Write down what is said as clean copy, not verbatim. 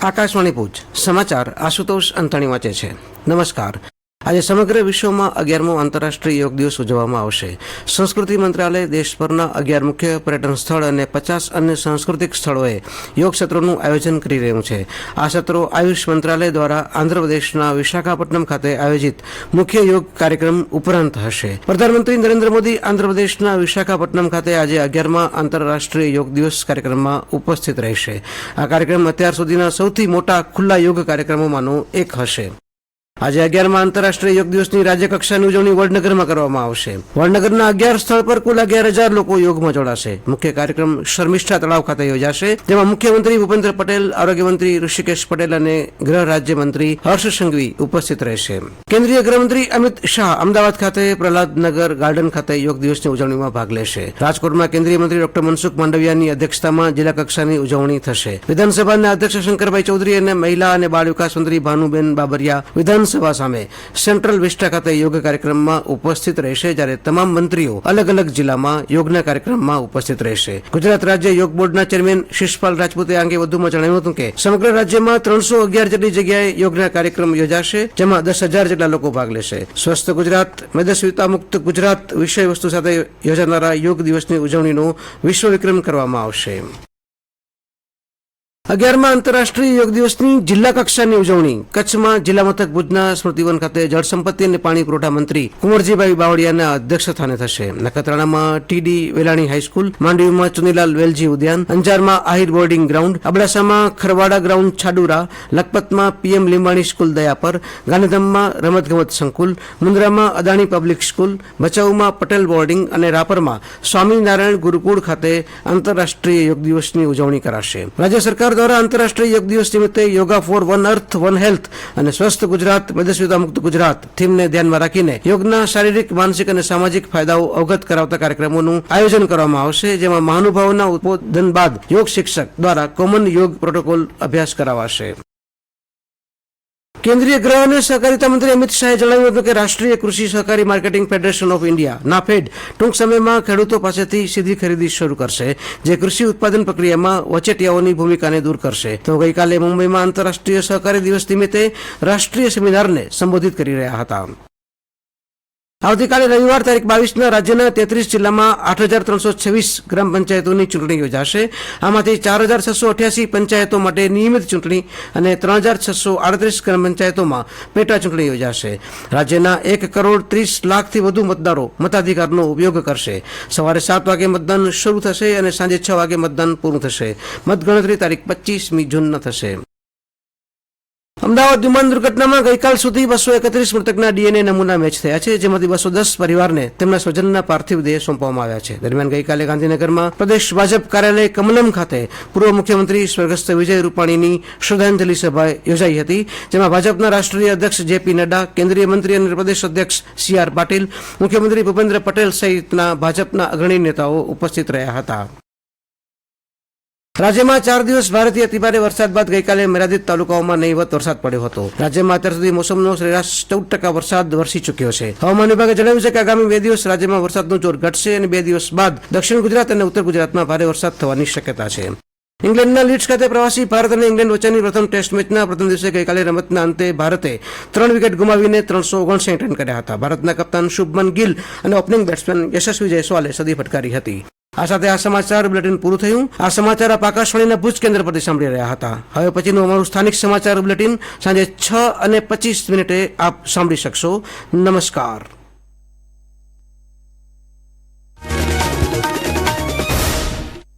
આકાશવાણી ભુજ સમાચાર આશુતોષ અંતાણી વાંચે છે। નમસ્કાર। આજે સમગ્ર વિશ્વમાં 11મો આંતરરાષ્ટ્રીય યોગ દિવસ ઉજવવામાં આવશે। સંસ્કૃતિ મંત્રાલય દેશભરના 11 મુખ્ય પર્યટન સ્થળ અને 50 અન્ય સાંસ્કૃતિક સ્થળોએ યોગ સત્રોનું આયોજન કરી રહ્યું છે। આ સત્રો આયુષ મંત્રાલય દ્વારા આંધ્રપ્રદેશના વિશાખાપટ્ટનમ ખાતે આયોજિત મુખ્ય યોગ કાર્યક્રમ ઉપરાંત હશે। પ્રધાનમંત્રી નરેન્દ્ર મોદી આંધ્રપ્રદેશના વિશાખાપટ્ટનમ ખાતે આજે 11મા આંતરરાષ્ટ્રીય યોગ દિવસ કાર્યક્રમમાં ઉપસ્થિત રહેશે। આ કાર્યક્રમ અત્યાર સુધીના સૌથી મોટા ખુલ્લા યોગ કાર્યક્રમોમાંનો એક હશે। આજે 11મા આંતરરાષ્ટ્રીય યોગ દિવસની રાજ્યકક્ષાની ઉજવણી વડનગરમાં કરવામાં આવશે। વડનગરના 11 સ્થળ પર કુલ 11,000 લોકો યોગમાં જોડાશે। મુખ્ય કાર્યક્રમ શર્મિષ્ઠા તળાવ ખાતે યોજાશે, જેમાં મુખ્યમંત્રી ભૂપેન્દ્ર પટેલ, આરોગ્યમંત્રી ઋષિકેશ પટેલ અને ગૃહ રાજ્યમંત્રી હર્ષ સંઘવી ઉપસ્થિત રહેશે। કેન્દ્રીય ગૃહમંત્રી અમિત શાહ અમદાવાદ ખાતે પ્રહલાદનગર ગાર્ડન ખાતે યોગ દિવસની ઉજવણીમાં ભાગ લેશે। રાજકોટમાં કેન્દ્રીય મંત્રી ડોક્ટર મનસુખ માંડવિયાની અધ્યક્ષતામાં જિલ્લા કક્ષાની ઉજવણી થશે। વિધાનસભાના અધ્યક્ષ શંકરભાઈ ચૌધરી અને મહિલા અને બાળ વિકાસ મંત્રી ભાનુબેન બાબરિયા વિધાનસભા સામે સેન્ટ્રલ વિસ્ટા ખાતે યોગ કાર્યક્રમમાં ઉપસ્થિત રહેશે, જ્યારે તમામ મંત્રીઓ અલગ અલગ જિલ્લામાં યોગના કાર્યક્રમમાં ઉપસ્થિત રહેશે। ગુજરાત રાજ્ય યોગ બોર્ડના ચેરમેન શિષપાલ રાજપૂતે આ અંગે વધુમાં જણાવ્યું હતું કે સમગ્ર રાજ્યમાં 311 જેટલી જગ્યાએ યોગના કાર્યક્રમ યોજાશે, જેમાં 10,000 જેટલા લોકો ભાગ લેશે। સ્વસ્થ ગુજરાત, મેદસ્વીતા મુક્ત ગુજરાત વિષય વસ્તુ સાથે યોજાનારા યોગ દિવસની ઉજવણીનો વિશ્વ વિક્રમ કરવામાં આવશે। 11મા આંતરરાષ્ટ્રીય યોગ દિવસની જિલ્લા કક્ષાની ઉજવણી કચ્છમાં જિલ્લા મથક ભુજના સ્મૃતિવન ખાતે જળસંપત્તિ અને પાણી પુરવઠા મંત્રી કુંવરજીભાઈ બાવળિયાના અધ્યક્ષસ્થાને થશે। નખત્રાણામાં ટીડી વેલાણી હાઈસ્કૂલ, માંડવીમાં ચુનીલાલ વેલજી ઉદ્યાન, અંજારમાં આહિર બોર્ડિંગ ગ્રાઉન્ડ, અબડાસામાં ખરવાડા ગ્રાઉન્ડ છાડુરા, લખપતમાં પીએમ લીંબાણી સ્કૂલ દયાપર, ગાંધીધામમાં રમતગમત સંકુલ, મુન્દ્રામાં અદાણી પબ્લિક સ્કૂલ, ભચાઉમાં પટેલ બોર્ડિંગ અને રાપરમાં સ્વામિનારાયણ ગુરુકુળ ખાતે આંતરરાષ્ટ્રીય યોગ દિવસની ઉજવણી કરાશે। રાજ્ય સરકાર દ્વારા આંતરરાષ્ટ્રીય યોગ દિવસ નિમિત્તે yoga for one earth one health અને સ્વસ્થ ગુજરાત, મેદસ્વીતા મુક્ત ગુજરાત થીમને ધ્યાનમાં રાખીને યોગના શારીરિક, માનસિક અને સામાજિક ફાયદાઓ અવગત કરાવતા કાર્યક્રમોનું આયોજન કરવામાં આવશે, જેમાં મહાનુભાવોના ઉદ્બોધન બાદ યોગ શિક્ષક દ્વારા કોમન યોગ પ્રોટોકોલ અભ્યાસ કરાવાશે। કેન્દ્રીય ગૃહ અને સહકારિતા મંત્રી અમિત શાહે જણાવ્યું હતું કે રાષ્ટ્રીય કૃષિ સહકારી marketing federation of India NAFED ટૂંક સમયમાં ખેડૂતો પાસેથી સીધી ખરીદી શરૂ કરશે, જે કૃષિ ઉત્પાદન પ્રક્રિયામાં વચેટિયાઓની ભૂમિકાને દૂર કરશે। તો ગઈકાલે મુંબઈમાં આંતરરાષ્ટ્રીય સહકારી દિવસ નિમિત્તે રાષ્ટ્રીય સેમિનારને સંબોધિત કરી રહ્યા હતા। આવતીકાલે રવિવાર તારીખ 22ના રાજ્યના 33 જિલ્લામાં 8,326 ગ્રામ પંચાયતોની ચૂંટણી યોજાશે। આમાંથી 4,688 પંચાયતો માટે નિયમિત ચૂંટણી અને 3,638 ગ્રામ પંચાયતોમાં પેટા ચૂંટણી યોજાશે। રાજ્યના 1,30,00,000થી વધુ મતદારો મતાધિકારનો ઉપયોગ કરશે। સવારે 7 વાગે મતદાન શરૂ થશે અને સાંજે 6 વાગે મતદાન પૂરું થશે। મતગણતરી તારીખ 25મી જૂનના થશે। અમદાવાદ વિમાન દુર્ઘટનામાં ગઈકાલ સુધી 231 મૃતકના ડીએનએ નમૂના મેચ થયા છે, જેમાંથી 210 પરિવારને તેમના સ્વજનના પાર્થિવ દેહ સોંપવામાં આવ્યા છે। દરમિયાન ગઈકાલે ગાંધીનગરમાં પ્રદેશ ભાજપ કાર્યાલય કમલમ ખાતે પૂર્વ મુખ્યમંત્રી સ્વર્ગસ્થ વિજય રૂપાણીની શ્રદ્ધાંજલિ સભા યોજાઈ હતી, જેમાં ભાજપના રાષ્ટ્રીય અધ્યક્ષ જેપી નડ્ડા, કેન્દ્રીય મંત્રી અને પ્રદેશ અધ્યક્ષ સીઆર પાટીલ, મુખ્યમંત્રી ભૂપેન્દ્ર પટેલ સહિતના ભાજપના અગ્રણી નેતાઓ ઉપસ્થિત રહ્યા હતા। રાજ્યમાં 4 દિવસ ભારેથી અતિભારે વરસાદ બાદ ગઈકાલે મર્યાદિત તાલુકાઓમાં નહીવત વરસાદ પડ્યો હતો। રાજ્યમાં અત્યાર સુધી મોસમનો સરેરાશ 14% વરસાદ વરસી ચૂક્યો છે। હવામાન વિભાગે જણાવ્યું છે કે આગામી 2 દિવસ રાજ્યમાં વરસાદનું જોર ઘટશે અને 2 દિવસ બાદ દક્ષિણ ગુજરાત અને ઉત્તર ગુજરાતમાં ભારે વરસાદ થવાની શક્યતા છે। ઇંગ્લેન્ડના લીડ્સ ખાતે પ્રવાસી ભારત અને ઇંગ્લેન્ડ વચ્ચેની પ્રથમ ટેસ્ટ મેચના પ્રથમ દિવસે ગઈકાલે રમતના અંતે ભારતે 3 વિકેટ ગુમાવીને 359 રન કર્યા હતા। ભારતના કપ્તાન શુભમન ગિલ અને ઓપનિંગ બેટ્સમેન યશસ્વી જયસ્વાલે સદી ફટકારી હતી। આ સાથે આ સમાચાર બુલેટિન પૂરું થયું। આ સમાચાર આપ આકાશવાણીના ભુજ કેન્દ્ર પરથી સાંભળી રહ્યા હતા। હવે પછીનું અમારું સ્થાનિક સમાચાર બુલેટિન સાંજે 6:25 આપ સાંભળી શકશો। નમસ્કાર।